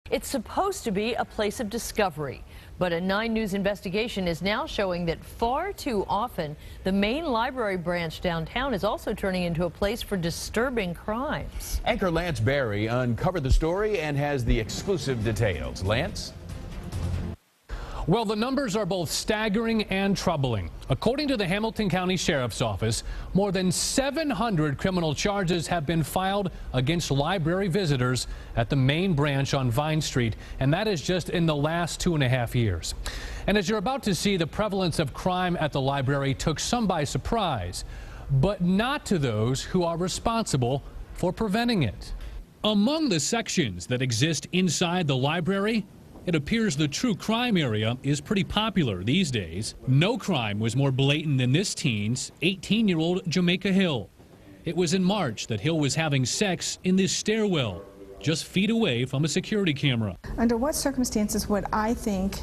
It's supposed to be a place of discovery, but a 9 News investigation is now showing that far too often the main library branch downtown is also turning into a place for disturbing crimes. Anchor Lance Berry uncovered the story and has the exclusive details. Lance? Well, the numbers are both staggering and troubling. According to the Hamilton County Sheriff's Office, more than 700 criminal charges have been filed against library visitors at the main branch on Vine Street, and that is just in the last 2.5 years. And as you're about to see, the prevalence of crime at the library took some by surprise, but not to those who are responsible for preventing it. Among the sections that exist inside the library, it appears the true crime area is pretty popular these days. No crime was more blatant than this teen's 18-year-old Jamaica Hill. It was in March that Hill was having sex in this stairwell, just feet away from a security camera. Under what circumstances would I think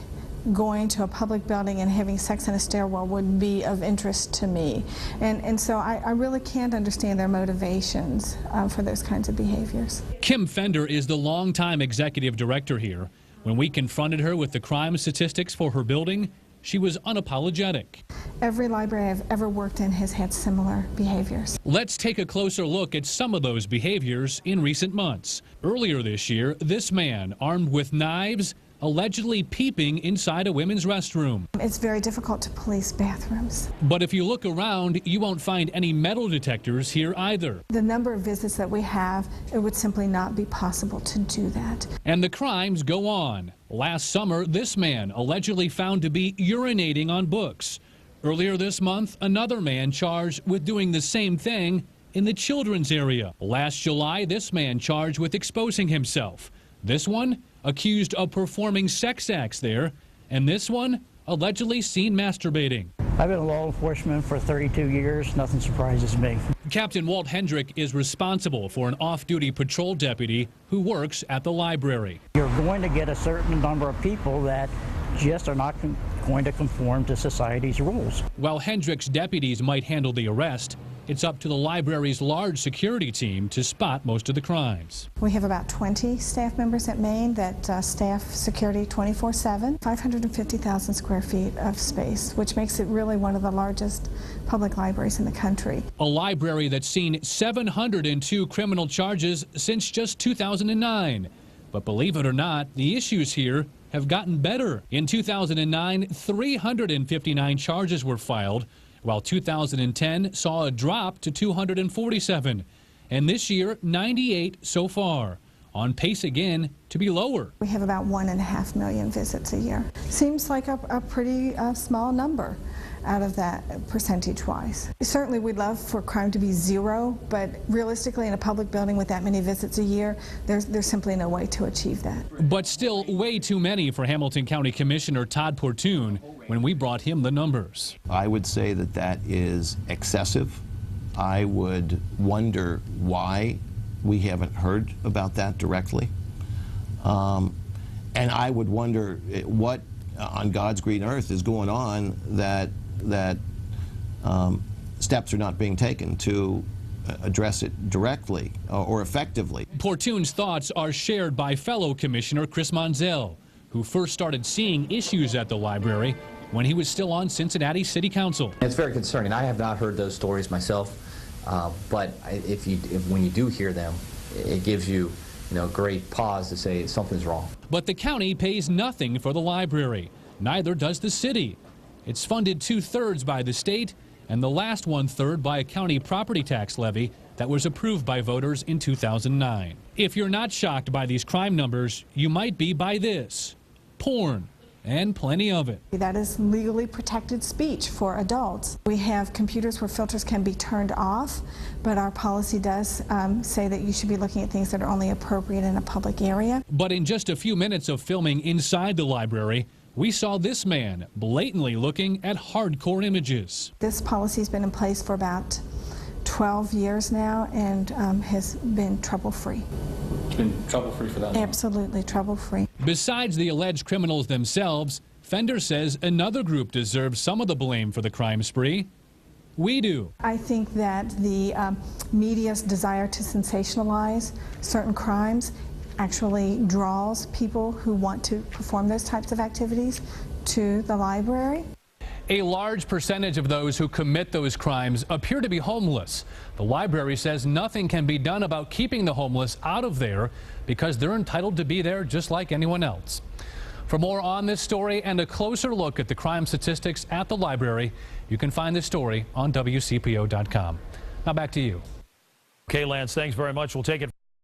going to a public building and having sex in a stairwell would be of interest to me? And so I really can't understand their motivations for those kinds of behaviors. Kim Fender is the longtime executive director here. When we confronted her with the crime statistics for her building, she was unapologetic. Every library I've ever worked in has had similar behaviors. Let's take a closer look at some of those behaviors in recent months. Earlier this year, this man, armed with knives, allegedly peeping inside a women's restroom. It's very difficult to police bathrooms. But if you look around, you won't find any metal detectors here either. The number of visits that we have, it would simply not be possible to do that. And the crimes go on. Last summer, this man allegedly found to be urinating on books. Earlier this month, another man charged with doing the same thing in the children's area. Last July, this man charged with exposing himself. This one accused of performing sex acts there, and this one allegedly seen masturbating. I've been in law enforcement for 32 years. Nothing surprises me. Captain Walt Hendrick is responsible for an off-duty patrol deputy who works at the library. You're going to get a certain number of people that just are not going to conform to society's rules. While Hendrick's deputies might handle the arrest, it's up to the library's large security team to spot most of the crimes. We have about 20 staff members at Maine that staff security 24/7, 550,000 square feet of space, which makes it really one of the largest public libraries in the country. A library that's seen 702 criminal charges since just 2009. But believe it or not, the issues here have gotten better. In 2009, 359 charges were filed, while 2010 saw a drop to 247. And this year, 98 so far, on pace again to be lower. We have about 1.5 million visits a year. Seems like a pretty small number out of that percentage-wise. Certainly we'd love for crime to be zero, but realistically in a public building with that many visits a year, there's simply no way to achieve that. But still way too many for Hamilton County Commissioner Todd Portune when we brought him the numbers. I would say that that is excessive. I would wonder why we haven't heard about that directly. And I would wonder what on God's green earth is going on that steps are not being taken to address it directly or effectively. Portune's thoughts are shared by fellow Commissioner Chris Monzel, who first started seeing issues at the library when he was still on Cincinnati City Council. It's very concerning. I have not heard those stories myself, but when you do hear them, it gives you, great pause to say something's wrong. But the county pays nothing for the library. Neither does the city. It's funded 2/3 by the state and the last 1/3 by a county property tax levy that was approved by voters in 2009. If you're not shocked by these crime numbers, you might be by this: porn. And plenty of it. That is legally protected speech for adults. We have computers where filters can be turned off, but our policy does say that you should be looking at things that are only appropriate in a public area. But in just a few minutes of filming inside the library, we saw this man blatantly looking at hardcore images. This policy has been in place for about 12 years now and has been trouble-free. It's been trouble-free for that long? Absolutely trouble-free. Besides the alleged criminals themselves, Fender says another group deserves some of the blame for the crime spree. We do. I think that the media's desire to sensationalize certain crimes actually draws people who want to perform those types of activities to the library. A large percentage of those who commit those crimes appear to be homeless. The library says nothing can be done about keeping the homeless out of there because they're entitled to be there just like anyone else. For more on this story and a closer look at the crime statistics at the library, you can find this story on WCPO.com. Now back to you. Okay, Lance, thanks very much. We'll take it.